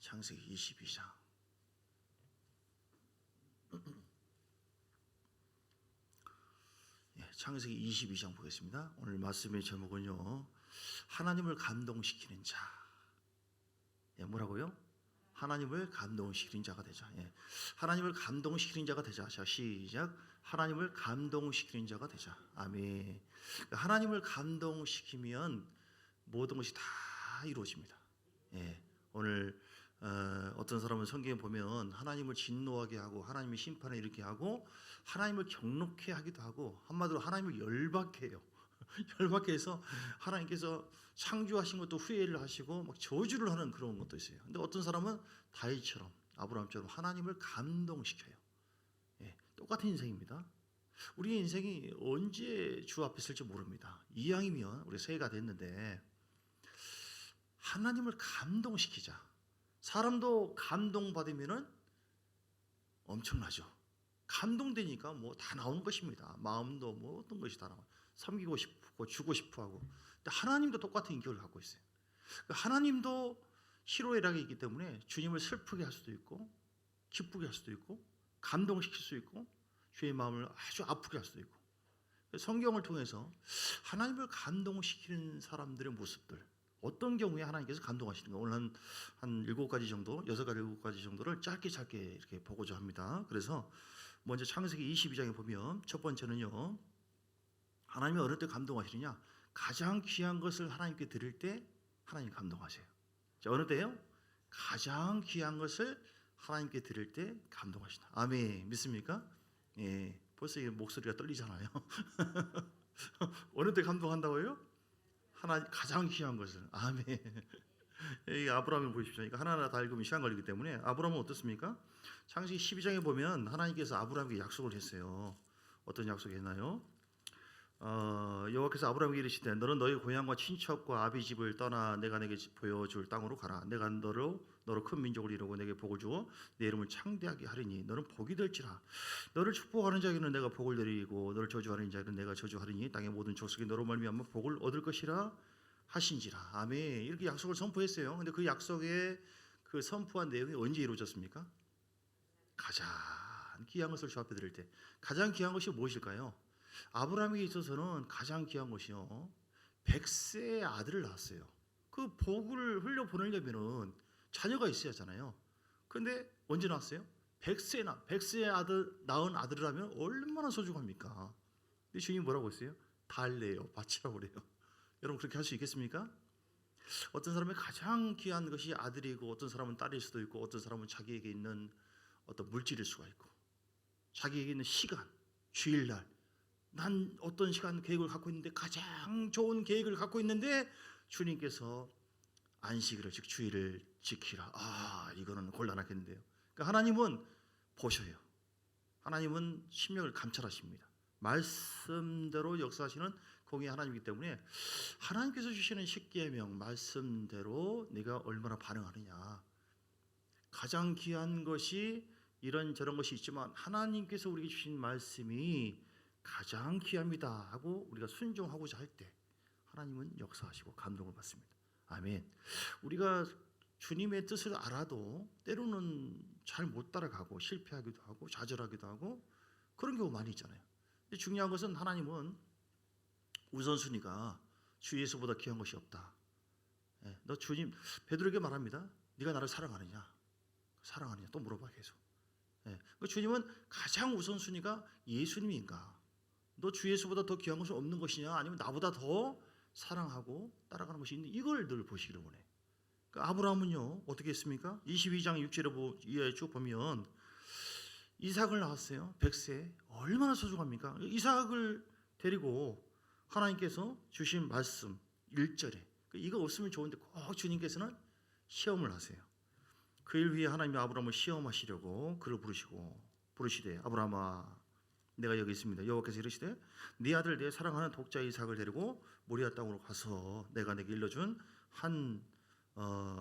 창세기 22장. 창세기 22장 보겠습니다. 오늘 말씀의 제목은요, 하나님을 감동시키는 자. 뭐라고요? 하나님을 감동시키는 자가 되자. 하나님을 감동시키는 자가 되자. 자, 시작. 하나님을 감동시키는 자가 되자. 아멘. 하나님을 감동시키면 모든 것이 다 이루어집니다. 오늘 어떤 사람은 성경에 보면 하나님을 진노하게 하고 하나님의 심판을 일으키게 하고 하나님을 경록해 하기도 하고, 한마디로 하나님을 열받게 해요. 열받게 해서 하나님께서 창조하신 것도 후회를 하시고 막 저주를 하는 그런 것도 있어요. 근데 어떤 사람은 다윗처럼, 아브라함처럼 하나님을 감동시켜요. 똑같은 인생입니다. 우리의 인생이 언제 주 앞에 있을지 모릅니다. 이왕이면 우리 새해가 됐는데 하나님을 감동시키자. 사람도 감동받으면 엄청나죠. 감동되니까 뭐 다 나오는 것입니다. 마음도 뭐 어떤 것이 다 나와요. 섬기고 싶고 주고 싶어 하고. 근데 하나님도 똑같은 인격을 갖고 있어요. 하나님도 희로애락이 있기 때문에 주님을 슬프게 할 수도 있고 기쁘게 할 수도 있고 감동시킬 수 있고 주의 마음을 아주 아프게 할 수도 있고. 성경을 통해서 하나님을 감동시키는 사람들의 모습들, 어떤 경우에 하나님께서 감동하시는가, 오늘 한 7가지 정도, 6가지 7가지 정도를 짧게 이렇게 보고자 합니다. 그래서 먼저 창세기 22장에 보면 첫 번째는요, 하나님이 어느 때 감동하시느냐, 가장 귀한 것을 하나님께 드릴 때 하나님 감동하세요. 자, 어느 때요? 가장 귀한 것을 하나님께 드릴 때 감동하시다. 아멘. 믿습니까? 벌써 목소리가 떨리잖아요. 어느 때 감동한다고요? 가장 귀한 것을. 아멘. 이 아브라함을 보십시오. 이거 하나하나 다 읽으면 시간 걸리기 때문에. 아브라함은 어떻습니까? 창세기 12장에 보면 하나님께서 아브라함에게 약속을 했어요. 어떤 약속을 했나요? 여호와께서 아브라함에게 이르시되 너는 너희 고향과 친척과 아비 집을 떠나 내가 내게 보여줄 땅으로 가라. 내가 너로 큰 민족을 이루고 내게 복을 주어 내 이름을 창대하게 하리니 너는 복이 될지라. 너를 축복하는 자에게는 내가 복을 내리고 너를 저주하는 자에게는 내가 저주하리니 땅의 모든 족속이 너로 말미암아 복을 얻을 것이라 하신지라. 아멘. 이렇게 약속을 선포했어요. 근데 그 약속의 그 선포한 내용이 언제 이루어졌습니까? 가장 귀한 것을 주 앞에 드릴 때. 가장 귀한 것이 무엇일까요? 아브라함에게 있어서는 가장 귀한 것이요, 100세의 아들을 낳았어요. 그 복을 흘려보내려면 자녀가 있어야 하잖아요. 그런데 언제 낳았어요? 100세의 아들 낳은 아들이라면 얼마나 소중합니까? 근데 주님이 뭐라고 했어요? 달래요, 바치라고 그래요. 여러분 그렇게 할 수 있겠습니까? 어떤 사람의 가장 귀한 것이 아들이고, 어떤 사람은 딸일 수도 있고, 어떤 사람은 자기에게 있는 어떤 물질일 수가 있고, 자기에게 있는 시간, 주일날, 난 어떤 시간 계획을 갖고 있는데, 가장 좋은 계획을 갖고 있는데 주님께서 안식일을, 즉 주일을 지키라. 이거는 곤란하겠는데요. 그러니까 하나님은 보셔요. 하나님은 심령을 감찰하십니다. 말씀대로 역사하시는 공의 하나님이기 때문에 하나님께서 주시는 십계명 말씀대로 네가 얼마나 반응하느냐. 가장 귀한 것이 이런저런 것이 있지만 하나님께서 우리에게 주신 말씀이 가장 귀합니다 하고 우리가 순종하고자 할 때 하나님은 역사하시고 감동을 받습니다. 아멘. 우리가 주님의 뜻을 알아도 때로는 잘 못 따라가고 실패하기도 하고 좌절하기도 하고 그런 경우 많이 있잖아요. 근데 중요한 것은 하나님은 우선순위가 주 예수보다 귀한 것이 없다. 너 주님, 베드로에게 말합니다. 네가 나를 사랑하느냐? 사랑하느냐? 또 물어봐 계속. 주님은 가장 우선순위가 예수님인가? 너 주 예수보다 더 귀한 것은 없는 것이냐? 아니면 나보다 더 사랑하고 따라가는 것이 있는데 이걸 늘 보시기를 원해. 그러니까 아브라함은요 어떻게 했습니까? 22장 6절에 이하에 쭉 보면 이삭을 낳았어요. 100세. 얼마나 소중합니까? 이삭을 데리고 하나님께서 주신 말씀 1절에 이거 없으면 좋은데 꼭 주님께서는 시험을 하세요. 그 일 위해 하나님이 아브라함을 시험하시려고 그를 부르시되 아브라함아 내가 여기 있습니다. 여호와께서 이르시되 네 아들 내 사랑하는 독자 이삭을 데리고 모리아 땅으로 가서 내가 내게 일러준 한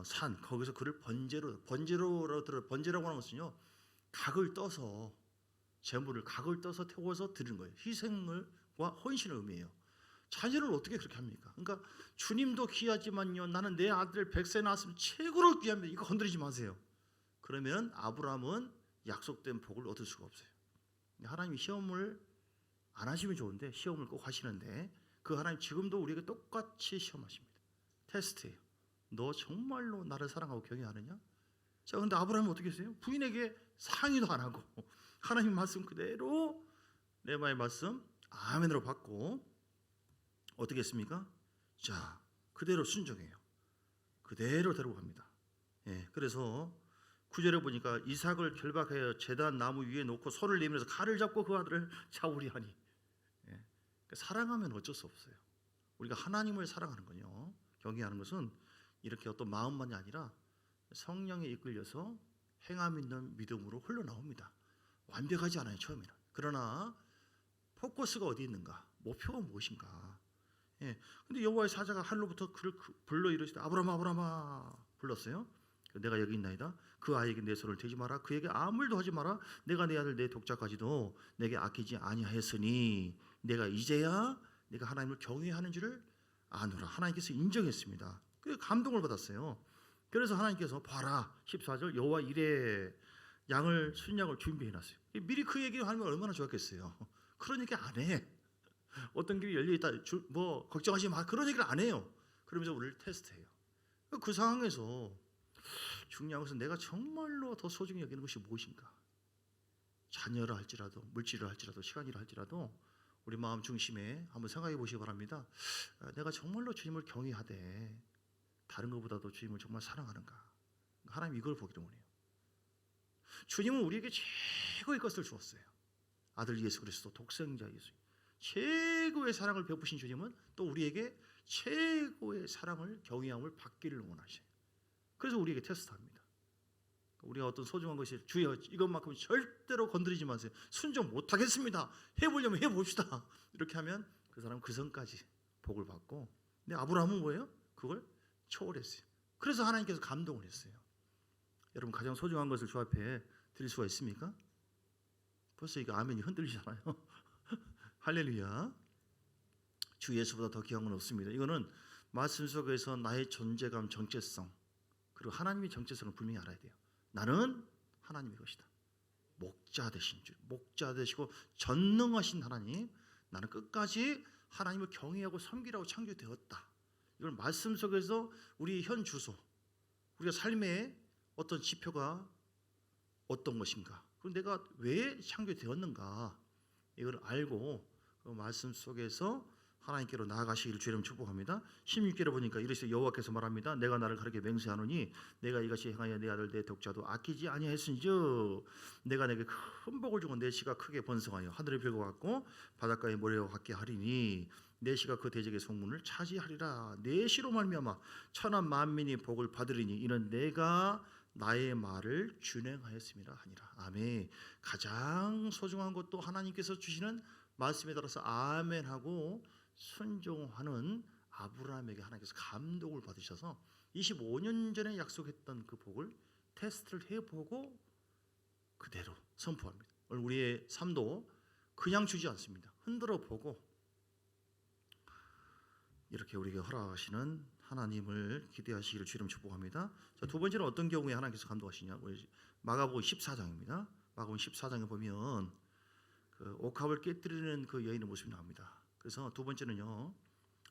산 거기서 그를 번제라고 하는 것은요 각을 떠서 제물을 각을 떠서 태워서 드리는 거예요. 희생과 헌신을 의미해요. 자녀를 어떻게 그렇게 합니까? 그러니까 주님도 귀하지만요, 나는 내 아들 100세 낳았으면 최고로 귀합니다. 이거 건드리지 마세요. 그러면 아브라함은 약속된 복을 얻을 수가 없어요. 하나님이 시험을 안 하시면 좋은데 시험을 꼭 하시는데 그 하나님 지금도 우리에게 똑같이 시험하십니다. 테스트예요. 너 정말로 나를 사랑하고 경외하느냐? 자, 근데 아브라함은 어떻게 했어요? 부인에게 상의도 안 하고 하나님 말씀 그대로 레마의 말씀 아멘으로 받고 어떻게 했습니까? 자, 그대로 순종해요. 그대로 데려갑니다. 예, 그래서 9절에 보니까 이삭을 결박하여 제단 나무 위에 놓고 손을 내밀어서 칼을 잡고 그 아들을 잡으리 하니. 예, 그러니까 사랑하면 어쩔 수 없어요. 우리가 하나님을 사랑하는 건요, 경외하는 것은 이렇게 어떤 마음만이 아니라 성령에 이끌려서 행함 있는 믿음으로 흘러나옵니다. 완벽하지 않아요, 처음에는. 그러나 포커스가 어디 있는가? 목표가 무엇인가? 예. 근데 여호와의 사자가 하늘로부터 그를 불러 이르시되 아브라함아 아브라함아 불렀어요. 내가 여기 있나이다. 그 아이에게 내 손을 대지 마라. 그에게 아무 일도 하지 마라. 내가 내 아들 내 독자까지도 내게 아끼지 아니하였으니 내가 이제야 내가 하나님을 경외하는 줄을 아노라. 하나님께서 인정했습니다. 그 감동을 받았어요. 그래서 하나님께서 봐라 14절 여호와 이래 양을 순양을 준비해놨어요. 미리 그 얘기를 하면 얼마나 좋았겠어요. 그런 얘기 안 해. 어떤 길이 열려있다 뭐 걱정하지 마 그런 얘기를 안 해요. 그러면서 우리를 테스트해요. 그 상황에서 중요한 것은 내가 정말로 더 소중히 여기는 것이 무엇인가. 자녀라 할지라도 물질을 할지라도 시간이라 할지라도 우리 마음 중심에 한번 생각해 보시기 바랍니다. 내가 정말로 주님을 경외하되 다른 것보다도 주님을 정말 사랑하는가. 하나님 이걸 보기를 원해요. 주님은 우리에게 최고의 것을 주었어요. 아들 예수 그리스도 독생자 예수 최고의 사랑을 베푸신 주님은 또 우리에게 최고의 사랑을 경외함을 받기를 원하셔요. 그래서 우리에게 테스트합니다. 우리가 어떤 소중한 것이 주여 이것만큼 절대로 건드리지 마세요. 순종 못하겠습니다. 해보려면 해봅시다. 이렇게 하면 그 사람은 그 선까지 복을 받고 근데 아브라함은 뭐예요? 그걸 초월했어요. 그래서 하나님께서 감동을 했어요. 여러분 가장 소중한 것을 주 앞에 드릴 수가 있습니까? 벌써 이거 아멘이 흔들리잖아요. 할렐루야. 주 예수보다 더 귀한 건 없습니다. 이거는 말씀 속에서 나의 존재감, 정체성 그리고 하나님의 정체성을 분명히 알아야 돼요. 나는 하나님의 것이다. 목자 되신 주, 목자 되시고 전능하신 하나님, 나는 끝까지 하나님을 경외하고 섬기라고 창조되었다. 이걸 말씀 속에서 우리 현 주소, 우리가 삶의 어떤 지표가 어떤 것인가, 그리고 내가 왜 창조되었는가 이걸 알고 그 말씀 속에서 하나님께로 나아가시기를 주님 축복합니다. 16절에 보니까 이르시되 여호와께서 말합니다. 내가 나를 가르쳐 맹세하노니 내가 이같이 행하여 내 아들 내 독자도 아끼지 아니하였은즉 내가 내게 큰 복을 주고 내 씨가 크게 번성하여 하늘의 별과 같고 바닷가의 모래와 같게 하리니 내 씨가 그 대적의 성문을 차지하리라. 내 씨로 말미암아 천한 만민이 복을 받으리니 이는 내가 나의 말을 준행하였음이라 하니라. 아멘. 가장 소중한 것도 하나님께서 주시는 말씀에 따라서 아멘하고 순종하는 아브라함에게 하나님께서 감동을 받으셔서 25년 전에 약속했던 그 복을 테스트를 해보고 그대로 선포합니다. 오늘 우리의 삶도 그냥 주지 않습니다. 흔들어 보고 이렇게 우리에게 허락하시는 하나님을 기대하시기를 주님 축복합니다. 자, 두 번째는 어떤 경우에 하나님께서 감동하시냐? 마가복음 14장입니다. 마가복음 14장에 보면 그 옥합을 깨뜨리는 그 여인의 모습이 나옵니다. 그래서 두 번째는요,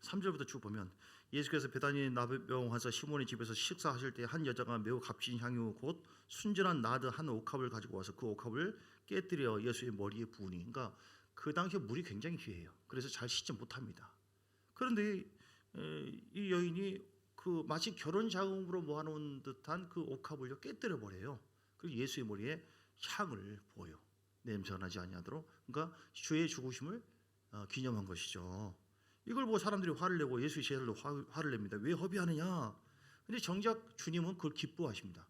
3절부터 쭉 보면 예수께서 베다니 나병 환자 시몬의 집에서 식사하실 때 한 여자가 매우 값진 향유 곧 순전한 나드 한 옥합을 가지고 와서 그 옥합을 깨뜨려 예수의 머리에 부으니, 그러니까 그 당시에 물이 굉장히 귀해요. 그래서 잘 씻지 못합니다. 그런데 이 여인이 그 마치 결혼 자금으로 모아놓은 듯한 그 옥합을요 깨뜨려 버려요. 그리고 예수의 머리에 향을 부어요. 냄새가 나지 아니하도록. 그러니까 주의 죽으심을 기념한 것이죠. 이걸 보고 사람들이 화를 내고 예수의 제자들도 화를 냅니다. 왜 허비하느냐? 근데 정작 주님은 그걸 기뻐하십니다.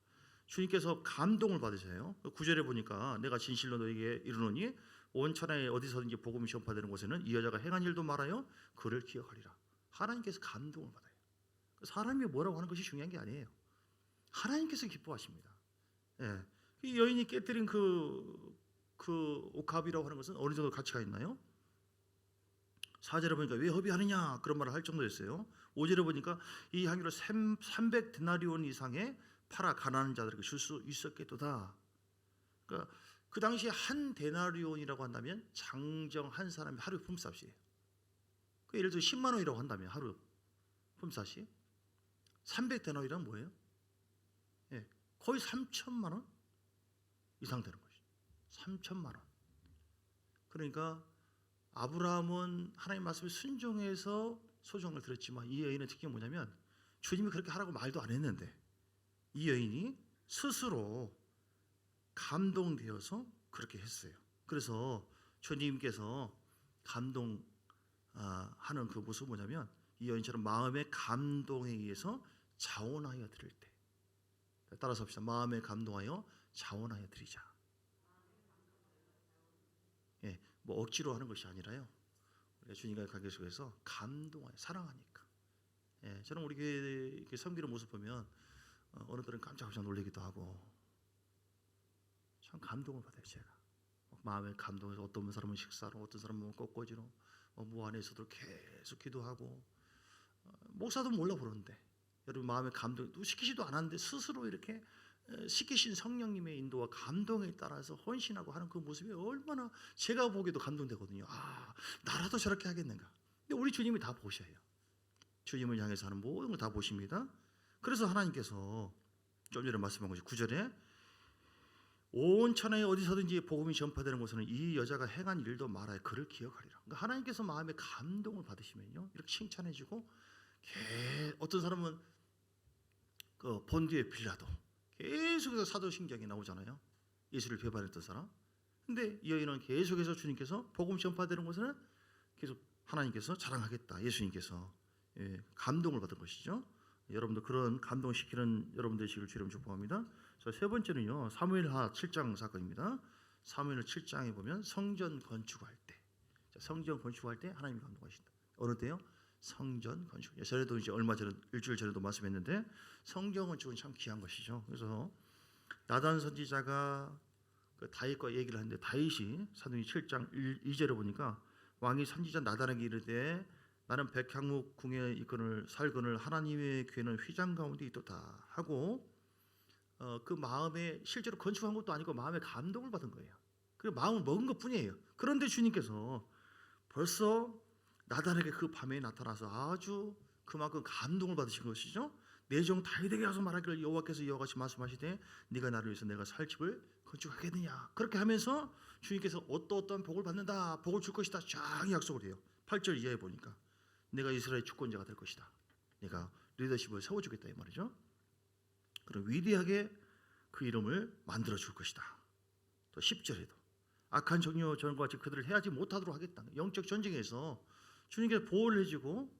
주님께서 감동을 받으세요. 9절에 보니까 내가 진실로 너에게 이르노니 온 천하에 어디서든지 복음이 전파되는 곳에는 이 여자가 행한 일도 말하여 그를 기억하리라. 하나님께서 감동을 받아요. 사람이 뭐라고 하는 것이 중요한 게 아니에요. 하나님께서 기뻐하십니다. 예. 이 여인이 깨뜨린 그 옥합이라고 하는 것은 어느 정도 가치가 있나요? 4절에 보니까 왜 허비하느냐 그런 말을 할 정도였어요. 5절에 보니까 이 향유를 300데나리온 이상의 팔아 가난한 자들에게 줄 수 있었겠도다. 그러니까 그 당시에 한 데나리온이라고 한다면 장정 한 사람의 하루 품삯이에요. 그 예를 들어 10만 원이라고 한다면 하루 품삯이 300데나리온은 뭐예요? 예, 거의 3천만 원 이상 되는 거죠. 3천만 원. 그러니까 아브라함은 하나님 말씀에 순종해서 소정을 들었지만 이 여인의 특징이 뭐냐면 주님이 그렇게 하라고 말도 안 했는데 이 여인이 스스로 감동되어서 그렇게 했어요. 그래서 주님께서 감동하는 그 모습은 뭐냐면 이 여인처럼 마음의 감동에 의해서 자원하여 드릴 때, 따라서 합시다. 마음에 감동하여 자원하여 드리자. 예, 뭐 억지로 하는 것이 아니라요. 우리가 주님과의 관계 속에서 감동하여 사랑하니까. 예, 저는 우리 교회 섬기는 모습 보면 어느 때는 깜짝깜짝 놀라기도 하고 참 감동을 받아요. 제가 마음에 감동해서 어떤 사람은 식사로, 어떤 사람은 꽃꽂이로, 무안에서도 계속 기도하고 목사도 몰라 보는데 여러분 마음의 감동 또 시키지도 않았는데 스스로 이렇게 시키신 성령님의 인도와 감동에 따라서 헌신하고 하는 그 모습이 얼마나 제가 보기에도 감동되거든요. 아, 나라도 저렇게 하겠는가. 근데 우리 주님이 다 보셔요. 주님을 향해서 하는 모든 걸 다 보십니다. 그래서 하나님께서 좀 전에 말씀한 것이 9절에 온 천하에 어디서든지 복음이 전파되는 곳에는 이 여자가 행한 일도 말하여 그를 기억하리라. 그러니까 하나님께서 마음에 감동을 받으시면요 이렇게 칭찬해주고 어떤 사람은 그 본디의 빌라도 계속해서 사도신경이 나오잖아요. 예수를 배반했던 사람. 근데 이 여인은 계속해서 주님께서 복음 전파되는 곳에는 계속 하나님께서 자랑하겠다. 예수님께서 감동을 받은 것이죠. 여러분들 그런 감동시키는 여러분들 되시길 주님 축복합니다. 자, 세 번째는요. 사무엘하 7장 사건입니다. 사무엘 7장에 보면 성전 건축할 때, 성전 건축할 때 하나님이 감동하신다. 어느 때요? 성전 건축. 전에도 이제 얼마 전에 일주일 전에도 말씀했는데 성전 건축은 참 귀한 것이죠. 그래서 나단 선지자가 그 다윗과 얘기를 하는데 다윗이 사도행 7장 2절에 보니까 왕이 선지자 나단에게 이르되 나는 백향목 궁에 이끈을 살건을 하나님의 귀에는 휘장 가운데 있도다 하고 그 마음에 실제로 건축한 것도 아니고 마음에 감동을 받은 거예요. 그 마음을 먹은 것뿐이에요. 그런데 주님께서 벌써 나단에게 그 밤에 나타나서 아주 그만큼 감동을 받으신 것이죠. 내 종 다윗에게 가서 말하기를 여호와께서 이와 같이 말씀하시되 네가 나를 위해서 내가 살 집을 건축하겠느냐. 그렇게 하면서 주님께서 어떠한 복을 받는다, 복을 줄 것이다 쫙 약속을 해요. 8절 이하에 보니까 내가 이스라엘 주권자가 될 것이다. 내가 리더십을 세워주겠다 이 말이죠. 그럼 위대하게 그 이름을 만들어 줄 것이다. 또 10절에도 악한 정욕 전과 같이 그들을 해하지 못하도록 하겠다. 영적 전쟁에서 주님께서 보호를 해주고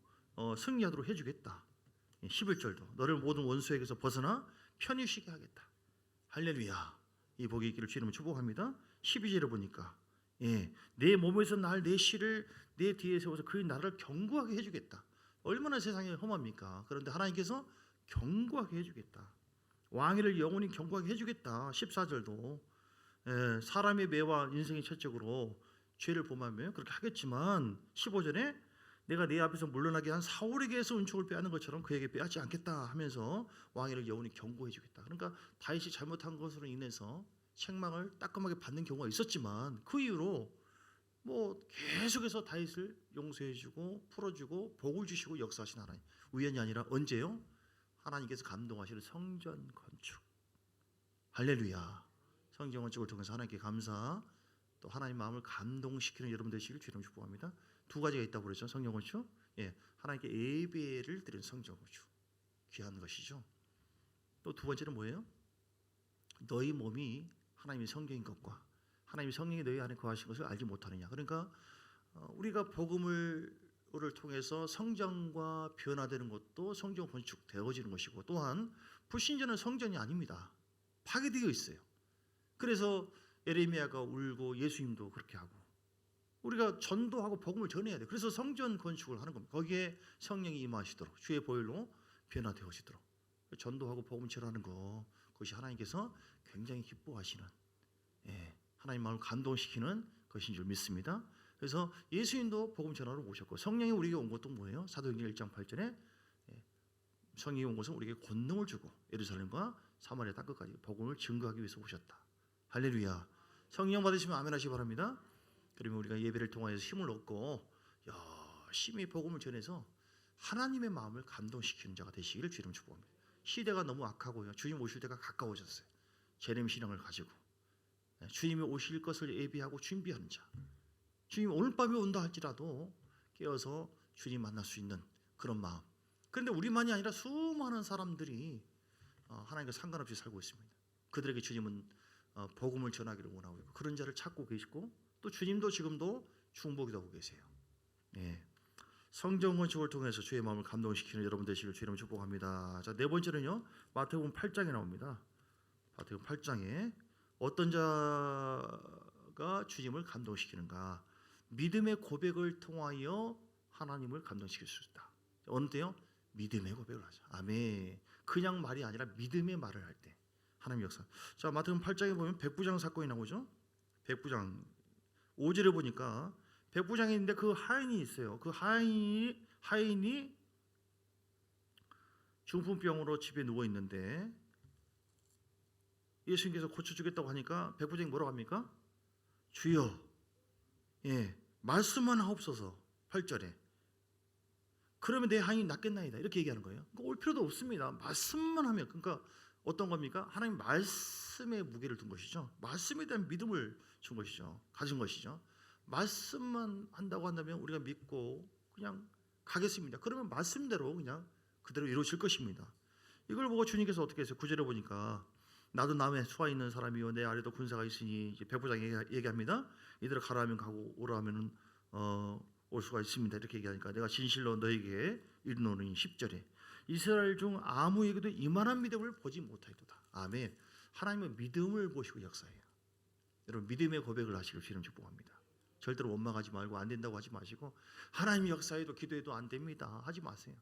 승리하도록 해주겠다. 11절도 너를 모든 원수에게서 벗어나 편히 쉬게 하겠다. 할렐루야. 이 복이 있기를 주님을 축복합니다. 12절에 보니까 내 몸에서 날 내 씨를 내 뒤에 세워서 그 나라를 견고하게 해주겠다. 얼마나 세상이 험합니까? 그런데 하나님께서 견고하게 해주겠다. 왕위를 영원히 견고하게 해주겠다. 14절도 사람의 매와 인생의 채찍으로 죄를 범하면 그렇게 하겠지만 15절에 내가 내 앞에서 물러나게 한 사울에게서 은총을 빼앗는 것처럼 그에게 빼앗지 않겠다 하면서 왕위를 영원히 견고해 주겠다. 그러니까 다윗이 잘못한 것으로 인해서 책망을 따끔하게 받는 경우가 있었지만 그 이후로 뭐 계속해서 다윗을 용서해 주고 풀어 주고 복을 주시고 역사하신 하나님. 우연이 아니라 언제요? 하나님께서 감동하시는 성전 건축. 할렐루야. 성전 건축을 통해서 하나님께 감사, 또 하나님 마음을 감동시키는 여러분 되시길 주님 축복합니다. 두 가지가 있다고 그랬죠. 성전 건축. 하나님께 예배를 드리는 성전 건축. 귀한 것이죠. 또 두 번째는 뭐예요? 너희 몸이 하나님의 성경인 것과 하나님의 성령이 너희 안에 거하신 것을 알지 못하느냐. 그러니까 우리가 복음을 통해서 성전과 변화되는 것도 성전 건축되어지는 것이고 또한 불신자는 성전이 아닙니다. 파괴되어 있어요. 그래서 에레미야가 울고 예수님도 그렇게 하고 우리가 전도하고 복음을 전해야 돼요. 그래서 성전 건축을 하는 겁니다. 거기에 성령이 임하시도록 주의 보혈로 변화되어지도록 전도하고 복음 전하는 것, 그것이 하나님께서 굉장히 기뻐하시는 하나님 마음을 감동시키는 것인 줄 믿습니다. 그래서 예수님도 복음 전하러 오셨고 성령이 우리에게 온 것도 뭐예요? 사도행전 1장 8절에 성령이 온 것은 우리에게 권능을 주고 예루살렘과 사마리아 땅끝까지 복음을 증거하기 위해서 오셨다. 할렐루야. 성령 받으시면 아멘 하시기 바랍니다. 그러면 우리가 예배를 통하여서 힘을 얻고 열심히 복음을 전해서 하나님의 마음을 감동시키는 자가 되시기를 주님 축복합니다. 시대가 너무 악하고요. 주님 오실 때가 가까워졌어요. 제렘 신앙을 가지고 주님이 오실 것을 예비하고 준비하는 자. 주님 오늘 밤에 온다 할지라도 깨어서 주님 만날 수 있는 그런 마음. 그런데 우리만이 아니라 수많은 사람들이 하나님과 상관없이 살고 있습니다. 그들에게 주님은 복음을 전하기를 원하고 있고 그런 자를 찾고 계시고 또 주님도 지금도 중보기도 하고 계세요. 네. 성경 건축을 통해서 주의 마음을 감동시키는 여러분 되시길 주님 축복합니다. 자, 네 번째는요. 마태복음 8장에 나옵니다. 마태복음 8장에 어떤 자가 주님을 감동시키는가? 믿음의 고백을 통하여 하나님을 감동시킬 수 있다. 어느 때요? 믿음의 고백을 하죠. 아멘. 그냥 말이 아니라 믿음의 말을 할 때 하나님 역사. 자, 마태복음 8장에 보면 백부장 사건이 나오죠. 백부장 5절에 보니까 백부장이 있는데 그 하인이 있어요. 그 하인이 중풍병으로 집에 누워 있는데 예수님께서 고쳐주겠다고 하니까 백부장이 뭐라고 합니까? 주여, 말씀만 하옵소서. 8절에 그러면 내 하인이 낫겠나이다 이렇게 얘기하는 거예요. 그러니까 올 필요도 없습니다. 말씀만 하면. 그러니까 어떤 겁니까? 하나님 말씀에 무게를 둔 것이죠. 말씀에 대한 믿음을 준 것이죠. 가진 것이죠. 말씀만 한다고 한다면 우리가 믿고 그냥 가겠습니다. 그러면 말씀대로 그냥 그대로 이루어질 것입니다. 이걸 보고 주님께서 어떻게 했어요? 9절에 보니까 나도 남의 수하 있는 사람이요 내 아래도 군사가 있으니 이제 백부장이 얘기합니다. 이들을 가라 하면 가고 오라 하면은 올 수가 있습니다. 이렇게 얘기하니까 내가 진실로 너에게 이르노니 10절에 이스라엘 중 아무에게도 이만한 믿음을 보지 못하였도다. 아멘. 하나님은 믿음을 보시고 역사해요. 여러분 믿음의 고백을 하시길 주님 축복합니다. 절대로 원망하지 말고 안 된다고 하지 마시고 하나님 역사에도 기도해도 안 됩니다. 하지 마세요.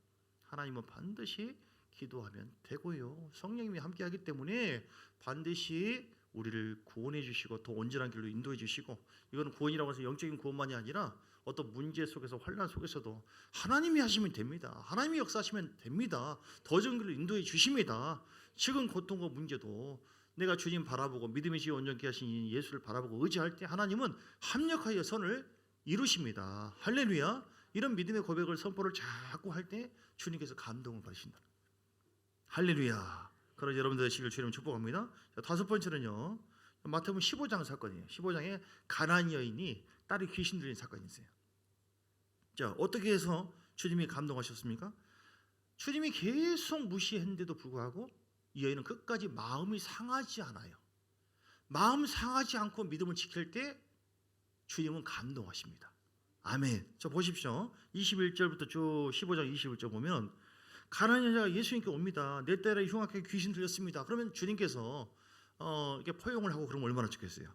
하나님은 반드시 기도하면 되고요. 성령님이 함께하기 때문에 반드시 우리를 구원해 주시고 더 온전한 길로 인도해 주시고 이건 구원이라고 해서 영적인 구원만이 아니라 어떤 문제 속에서 환난 속에서도 하나님이 하시면 됩니다. 하나님이 역사하시면 됩니다. 더 좋은 길로 인도해 주십니다. 지금 고통과 문제도 내가 주님 바라보고 믿음의 지 온전케 하신 예수를 바라보고 의지할 때 하나님은 합력하여 선을 이루십니다. 할렐루야. 이런 믿음의 고백을 선포를 자꾸 할 때 주님께서 감동을 받으신다. 할렐루야. 그래서 여러분들 되시길 주님 축복합니다. 자, 다섯 번째는요. 마태복음 15장 사건이에요. 15장에 가나안 여인이 딸이 귀신 들린 사건이 있어요. 자, 어떻게 해서 주님이 감동하셨습니까? 주님이 계속 무시했는데도 불구하고 이 여인은 끝까지 마음이 상하지 않아요. 마음 상하지 않고 믿음을 지킬 때 주님은 감동하십니다. 아멘. 자, 보십시오. 21절부터 쭉 15장 21절 보면 가나안 여자가 예수님께 옵니다. 내 딸의 흉악하게 귀신 들렸습니다. 그러면 주님께서 이렇게 포용을 하고 그러면 얼마나 좋겠어요.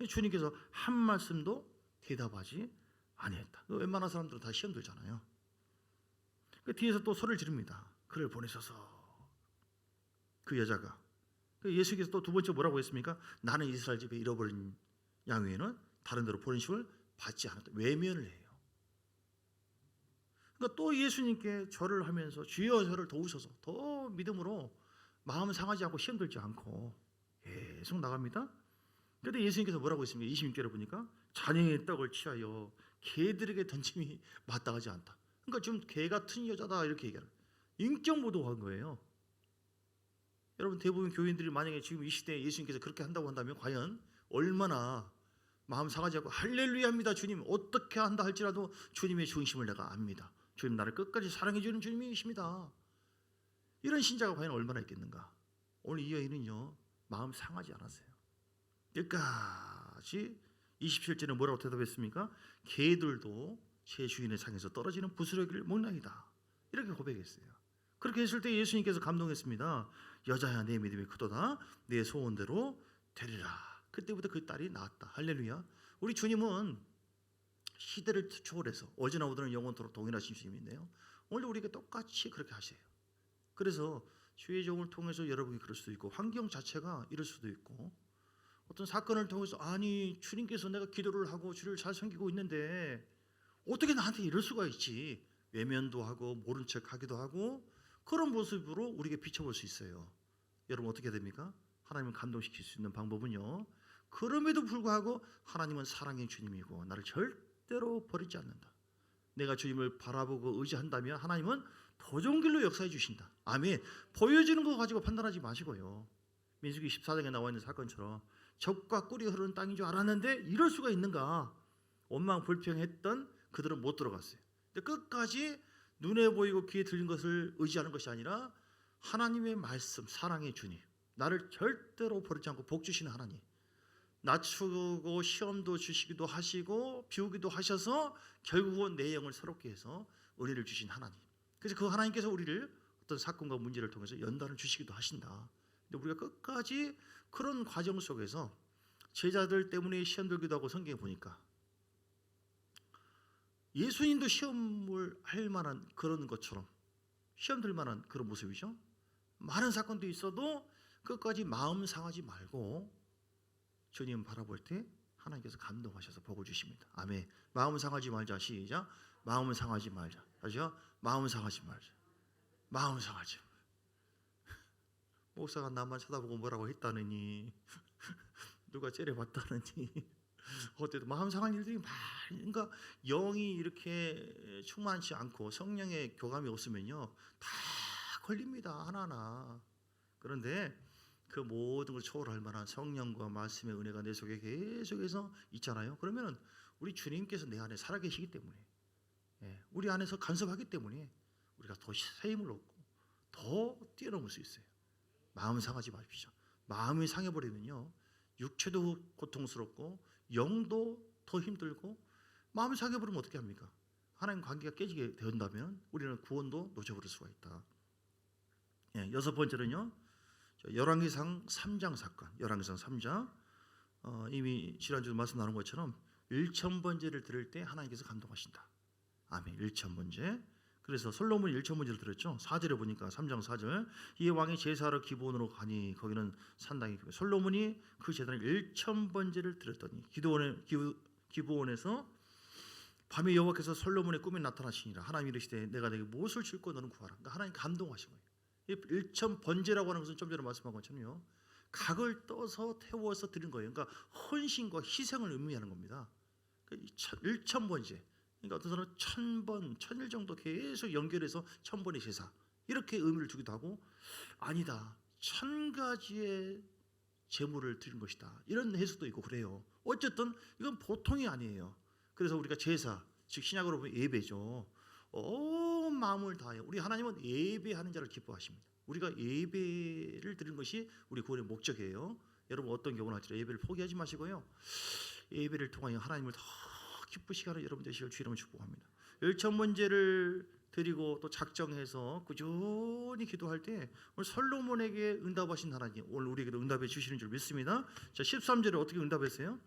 주님께서 한 말씀도 대답하지 아니했다. 웬만한 사람들은 다 시험 들잖아요. 그 뒤에서 또 소리를 지릅니다. 그를 보내셔서 그 여자가 예수께서 또 두 번째 뭐라고 했습니까? 나는 이스라엘 집에 잃어버린 양 외에는 다른 데로 보내심을 받지 않았다. 외면을 해요. 그러니까 또 예수님께 절을 하면서 주여 저를 도우셔서 더 믿음으로 마음 상하지 않고 시험 들지 않고 계속 나갑니다. 그런데 예수님께서 뭐라고 했습니까? 26절에 보니까 자녀의 떡을 취하여 개들에게 던짐이 마땅하지 않다. 그러니까 좀 개 같은 여자다 이렇게 얘기하는 인격 모독한 거예요. 여러분 대부분 교인들이 만약에 지금 이 시대에 예수님께서 그렇게 한다고 한다면 과연 얼마나 마음 상하지 않고 할렐루야입니다. 주님 어떻게 한다 할지라도 주님의 중심을 내가 압니다. 주님 나를 끝까지 사랑해 주는 주님이십니다. 이런 신자가 과연 얼마나 있겠는가. 오늘 이 여인은요 마음 상하지 않았어요. 끝까지 27절에 뭐라고 대답했습니까? 개들도 제 주인의 상에서 떨어지는 부스러기를 먹나이다. 이렇게 고백했어요. 그렇게 했을 때 예수님께서 감동했습니다. 여자야 내 믿음이 크도다. 내 소원대로 되리라. 그때부터 그 딸이 낳았다. 할렐루야. 우리 주님은 시대를 초월해서 어제나 오늘은 영원토록 동일하신 주님인데요. 오늘도 우리에게 똑같이 그렇게 하세요. 그래서 주의 종을 통해서 여러분이 그럴 수도 있고 환경 자체가 이럴 수도 있고 어떤 사건을 통해서 아니 주님께서 내가 기도를 하고 주를 잘 섬기고 있는데 어떻게 나한테 이럴 수가 있지? 외면도 하고 모른 척하기도 하고 그런 모습으로 우리에게 비춰볼 수 있어요. 여러분 어떻게 됩니까? 하나님을 감동시킬 수 있는 방법은요. 그럼에도 불구하고 하나님은 사랑의 주님이고 나를 절대로 버리지 않는다. 내가 주님을 바라보고 의지한다면 하나님은 도종길로 역사해 주신다. 아멘. 보여지는 거 가지고 판단하지 마시고요. 민수기 14장에 나와 있는 사건처럼 적과 꿀이 흐르는 땅인 줄 알았는데 이럴 수가 있는가? 원망불평했던 그들은 못 들어갔어요. 근데 끝까지 눈에 보이고 귀에 들린 것을 의지하는 것이 아니라 하나님의 말씀, 사랑의 주님, 나를 절대로 버리지 않고 복 주시는 하나님, 낮추고 시험도 주시기도 하시고 비우기도 하셔서 결국은 내 영을 새롭게 해서 은혜를 주신 하나님. 그래서 그 하나님께서 우리를 어떤 사건과 문제를 통해서 연단을 주시기도 하신다. 근데 우리가 끝까지 그런 과정 속에서 제자들 때문에 시험 들기도 하고 성경에 보니까 예수님도 시험을 할 만한 그런 것처럼 시험 들 만한 그런 모습이죠. 많은 사건도 있어도 끝까지 마음 상하지 말고 주님 바라볼 때 하나님께서 감동하셔서 복을 주십니다. 아멘. 마음 상하지 말자. 시작. 마음 상하지 말자. 다시요. 마음 상하지 말자. 마음 상하지 말자. 목사가 나만 쳐다보고 뭐라고 했다느니 누가 째려봤다느니 어때도 마음 상한 일들이 많이, 그러니까 영이 이렇게 충만치 않고 성령의 교감이 없으면요 다 걸립니다. 하나하나. 그런데 그 모든 걸 초월할 만한 성령과 말씀의 은혜가 내 속에 계속해서 있잖아요. 그러면 우리 주님께서 내 안에 살아계시기 때문에, 우리 안에서 간섭하기 때문에 우리가 더 새 힘을 얻고 더 뛰어넘을 수 있어요. 마음 상하지 마십시오. 마음이 상해버리면요 육체도 고통스럽고 영도 더 힘들고, 마음이 상해버리면 어떻게 합니까? 하나님 관계가 깨지게 된다면 우리는 구원도 놓쳐버릴 수가 있다. 여섯 번째는요, 열왕기상 3장 사건. 열왕기상 3장, 이미 지난주도 말씀 나눈 것처럼 1,000번제를 드릴 때 하나님께서 감동하신다. 아멘. 1,000번제. 그래서 솔로몬이 1,000번제를 드렸죠. 4절에 보니까 3장 4절, 이 왕이 제사하러 기브온으로 가니 거기는 산당이 크고, 솔로몬이 그 제단에 1,000번제를 드렸더니 기브온에서 밤에 여호와께서 솔로몬의 꿈에 나타나시니라. 하나님이 이르시되 내가 내게 무엇을 줄고 너는 구하라. 그러니까 하나님 감동하신 거예요. 이 1,000번제라고 하는 것은 좀 전에 말씀한 것처럼요, 각을 떠서 태워서 드린 거예요. 그러니까 헌신과 희생을 의미하는 겁니다. 1,000번제. 그러니까 어떤 사람은 1,000번, 1,000일 정도 계속 연결해서 1,000번의 제사, 이렇게 의미를 두기도 하고, 아니다 1,000가지의 제물을 드린 것이다, 이런 해석도 있고 그래요. 어쨌든 이건 보통이 아니에요. 그래서 우리가 제사, 즉 신약으로 보면 예배죠. 온 마음을 다하여, 우리 하나님은 예배하는 자를 기뻐하십니다. 우리가 예배를 드리는 것이 우리 구원의 목적이에요. 여러분 어떤 경우나 할지라도 예배를 포기하지 마시고요, 예배를 통하여 하나님을 더 기쁘시게 하는 여러분 되시길 주 이름으로 축복합니다. 1,000번제를 드리고 또 작정해서 꾸준히 기도할 때 오늘 솔로몬에게 응답하신 하나님 오늘 우리에게도 응답해 주시는 줄 믿습니다. 자, 13절에 어떻게 응답했어요?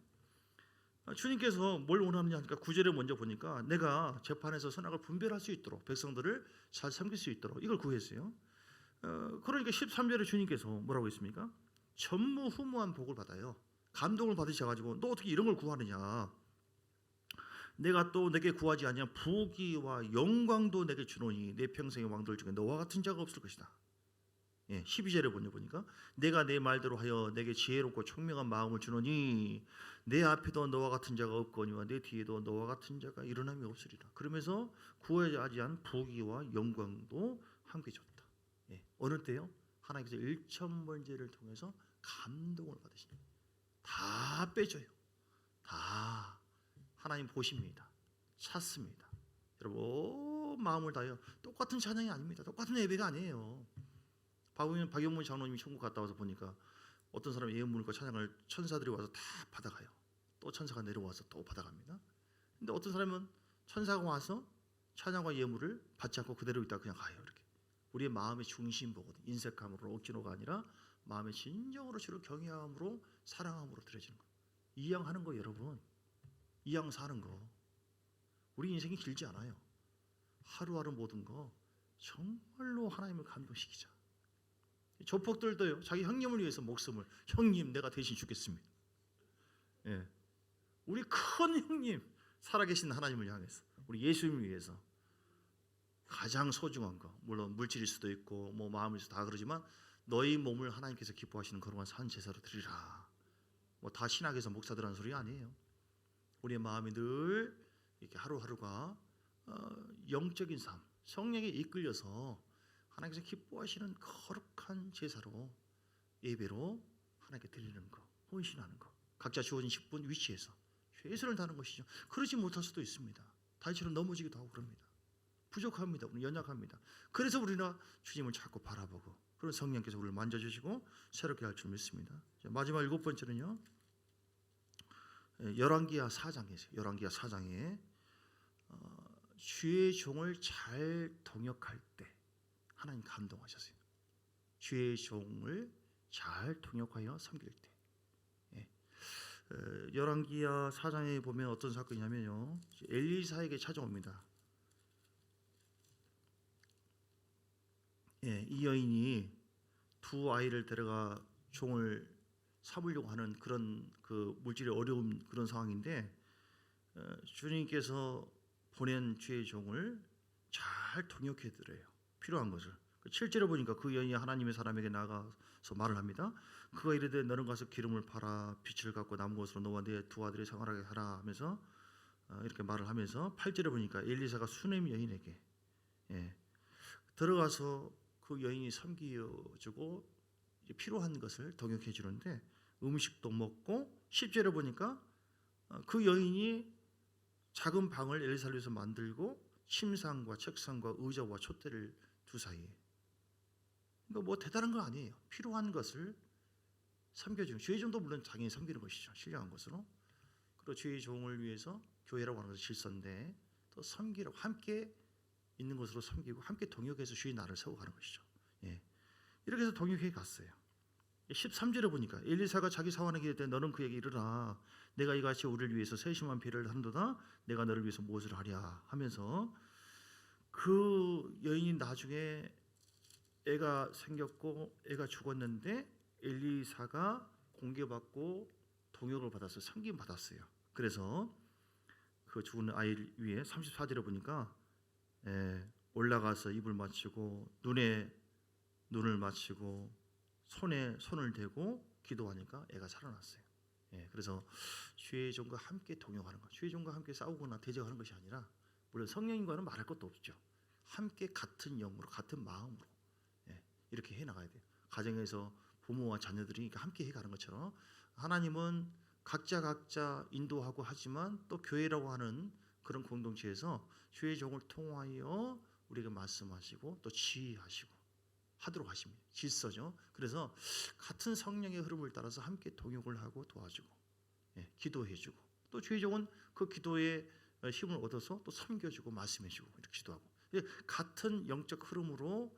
주님께서 뭘 원하느냐 하니까 9절에 먼저 보니까 내가 재판에서 선악을 분별할 수 있도록 백성들을 잘 섬길 수 있도록 이걸 구했어요. 그러니까 13절에 주님께서 뭐라고 했습니까? 전무후무한 복을 받아요. 감동을 받으셔가지고 너 어떻게 이런 걸 구하느냐, 내가 또 내게 구하지 아니한 부귀와 영광도 내게 주노니 내 평생의 왕들 중에 너와 같은 자가 없을 것이다. 12절에 보니까 내가 내 말대로 하여 내게 지혜롭고 총명한 마음을 주노니 내 앞에도 너와 같은 자가 없거니와 내 뒤에도 너와 같은 자가 일어남이 없으리라. 그러면서 구하지 않은 부귀와 영광도 함께 줬다. 어느 때요? 하나님께서 1,000번제를 통해서 감동을 받으시니 다 빼줘요. 다 하나님 보십니다. 찾습니다. 여러분 마음을 다하여, 똑같은 찬양이 아닙니다. 똑같은 예배가 아니에요. 박영문 장로님이 천국 갔다 와서 보니까 어떤 사람이 예물 물과 찬양을 천사들이 와서 다 받아가요. 또 천사가 내려와서 또 받아갑니다. 근데 어떤 사람은 천사가 와서 찬양과 예물을 받지 않고 그대로 있다가 그냥 가요. 이렇게 우리의 마음의 중심 보거든. 인색함으로 억지로가 아니라 마음의 진정으로 주를 경외함으로 사랑함으로 드려지는 거. 이양하는 거 여러분. 이양 사는 거. 우리 인생이 길지 않아요. 하루하루 모든 거 정말로 하나님을 감동시키자. 조폭들도요, 자기 형님을 위해서 목숨을, 형님 내가 대신 죽겠습니다. 예. 우리 큰 형님, 살아계신 하나님을 향해서, 우리 예수님을 위해서 가장 소중한 거, 물론 물질일 수도 있고 뭐 마음일 수도 다 그러지만 너희 몸을 하나님께서 기뻐하시는 거룩한 산 제사로 드리라. 뭐 다 신학에서 목사들 하는 소리 아니에요. 우리의 마음이 늘 이렇게 하루하루가 영적인 삶, 성령에 이끌려서 하나님께서 기뻐하시는 거룩한 제사로, 예배로 하나님께 드리는 거, 헌신하는 거, 각자 주어진 10분 위치에서 최선을 다하는 것이죠. 그러지 못할 수도 있습니다. 다윗처럼 넘어지기도 하고 그럽니다. 부족합니다. 우리 연약합니다. 그래서 우리는 주님을 자꾸 바라보고, 그런 성령께서 우리를 만져주시고 새롭게 할 줄 믿습니다. 마지막 7번째는요, 열왕기하 4장이에요. 열왕기하 4장에 주의 종을 잘 동역할 때 하나님 감동하셨어요. 주의 종을 잘 동역하여 섬길 때. 열왕기하 4장에 보면 어떤 사건이냐면요, 엘리사에게 찾아옵니다. 이 여인이 두 아이를 데려가 종을 삼으려고 하는 그런 그 물질이 어려운 그런 상황인데, 주님께서 보낸 주의 종을 잘 동역해 드려요. 필요한 것을. 7절에 보니까 그 여인이 하나님의 사람에게 나가서 말을 합니다. 그가 이르되 너는 가서 기름을 팔아 빛을 갖고 남은 것으로 너와 네 두 아들이 생활하게 하라 하면서 이렇게 말을 하면서, 8절에 보니까 엘리사가 수넴 여인에게 들어가서 그 여인이 섬기어주고 필요한 것을 동역해 주는데 음식도 먹고, 10절에 보니까 그 여인이 작은 방을 엘리사를 위해서 만들고 침상과 책상과 의자와 촛대를 두 사이에, 그러니까 뭐 대단한 건 아니에요. 필요한 것을 섬겨주는, 주의 종도 물론 당연히 섬기는 것이죠. 신령한 것으로. 그리고 주의 종을 위해서 교회라고 하는 것은 질서인데 또 섬기라고, 함께 있는 것으로 섬기고 함께 동역해서 주의 나라를 세워가는 것이죠. 이렇게 해서 동역해 갔어요. 13절에 보니까 엘리사가 자기 사환에게 이르되 너는 그에게 이르라 내가 이같이 우리를 위해서 세심한 비를 한도다 내가 너를 위해서 무엇을 하랴 하면서, 그 여인이 나중에 애가 생겼고 애가 죽었는데 엘리사가 공개받고 동역을 받았어요. 섬김 받았어요. 그래서 그 죽은 아이를 위해 34절에 보니까 올라가서 입을 맞추고 눈에 눈을 맞추고 손에 손을 대고 기도하니까 애가 살아났어요. 그래서 주의 종과 함께 동역하는 것, 주의 종과 함께 싸우거나 대적하는 것이 아니라, 물론 성령님과는 말할 것도 없죠. 함께 같은 영으로 같은 마음으로 이렇게 해나가야 돼요. 가정에서 부모와 자녀들이 함께 해가는 것처럼 하나님은 각자 인도하고 하지만 또 교회라고 하는 그런 공동체에서 주의 종을 통하여 우리에게 말씀하시고 또 지휘하시고 하도록 하십니다. 질서죠. 그래서 같은 성령의 흐름을 따라서 함께 동역을 하고 도와주고 기도해주고, 또 주의 종은 그 기도에 힘을 얻어서 또 섬겨주고 말씀해주고 이렇게 기도하고, 같은 영적 흐름으로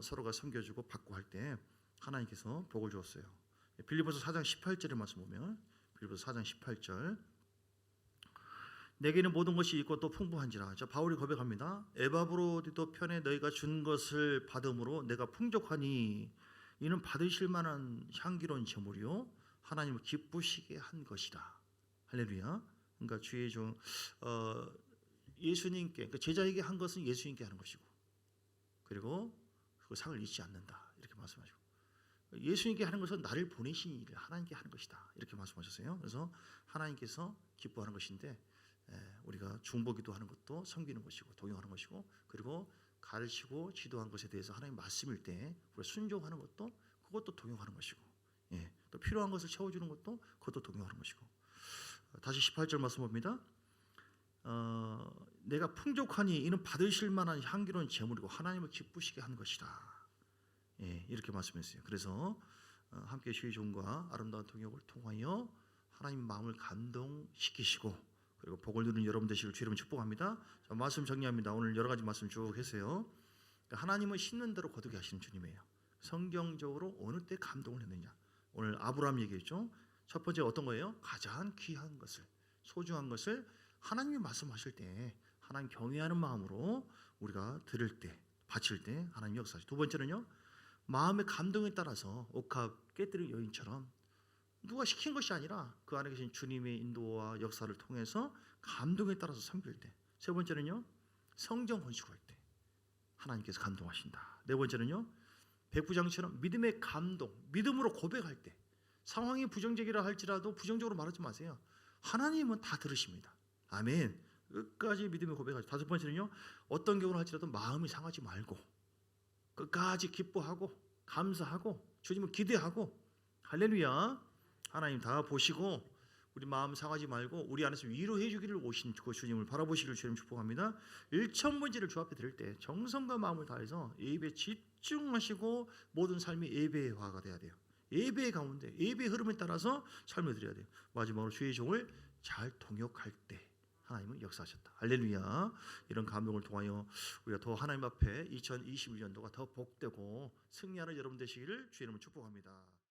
서로가 섬겨주고 받고 할 때 하나님께서 복을 주었어요. 빌립보서 4장 18절의 말씀 보면, 빌립보서 4장 18절, 내게는 모든 것이 있고 또 풍부한지라. 자, 바울이 고백합니다. 에바브로디도 편에 너희가 준 것을 받음으로 내가 풍족하니 이는 받으실 만한 향기로운 제물이요 하나님을 기쁘시게 한 것이다. 할렐루야. 그러니까 주의 종 예수님께, 그러니까 제자에게 한 것은 예수님께 하는 것이고, 그리고 그 상을 잊지 않는다 이렇게 말씀하시고, 예수님께 하는 것은 나를 보내신 일을 하나님께 하는 것이다 이렇게 말씀하셨어요. 그래서 하나님께서 기뻐하는 것인데, 우리가 중보기도 하는 것도 섬기는 것이고 동역하는 것이고, 그리고 가르치고 지도한 것에 대해서 하나님 말씀일 때 우리가 순종하는 것도 그것도 동역하는 것이고, 또 필요한 것을 채워주는 것도 그것도 동역하는 것이고. 다시 18절 말씀 봅니다. 내가 풍족하니 이는 받으실 만한 향기로운 제물이고 하나님을 기쁘시게 한 것이다. 이렇게 말씀했어요. 그래서 함께 주의 종과 아름다운 동역을 통하여 하나님 마음을 감동시키시고, 그리고 복을 누리는 여러분 되시길 주의 이름으로 축복합니다. 자, 말씀 정리합니다. 오늘 여러 가지 말씀 쭉 했어요. 하나님은 심는 대로 거두게 하시는 주님이에요. 성경적으로 어느 때 감동을 했느냐. 오늘 아브라함 얘기했죠. 첫 번째 어떤 거예요? 가장 귀한 것을, 소중한 것을 하나님이 말씀하실 때 하나님 경외하는 마음으로 우리가 들을 때, 바칠 때 하나님 역사하시죠. 두 번째는요, 마음의 감동에 따라서 옥합 깨뜨린 여인처럼 누가 시킨 것이 아니라 그 안에 계신 주님의 인도와 역사를 통해서 감동에 따라서 섬길 때. 세 번째는요, 성경 건축할 때 하나님께서 감동하신다. 네 번째는요, 백부장처럼 믿음의 감동, 믿음으로 고백할 때 상황이 부정적이라 할지라도 부정적으로 말하지 마세요. 하나님은 다 들으십니다. 아멘. 끝까지 믿음의 고백하죠. 다섯 번째는요, 어떤 경우를 할지라도 마음이 상하지 말고 끝까지 기뻐하고 감사하고 주님을 기대하고 할렐루야. 하나님 다 보시고 우리 마음 상하지 말고 우리 안에서 위로해 주기를 오신 그 주님을 바라보시기를 주님 축복합니다. 1,000번째를 주 앞에 드릴 때 정성과 마음을 다해서 예배에 집중하시고 모든 삶이 예배화가 돼야 돼요. 예배 가운데 예배 흐름에 따라서 삶을 드려야 돼요. 마지막으로 주의 종을 잘 통역할 때 하나님은 역사하셨다. 할렐루야. 이런 감동을 통하여 우리가 더 하나님 앞에 2021년도가 더 복되고 승리하는 여러분 되시기를 주의 이름으로 축복합니다.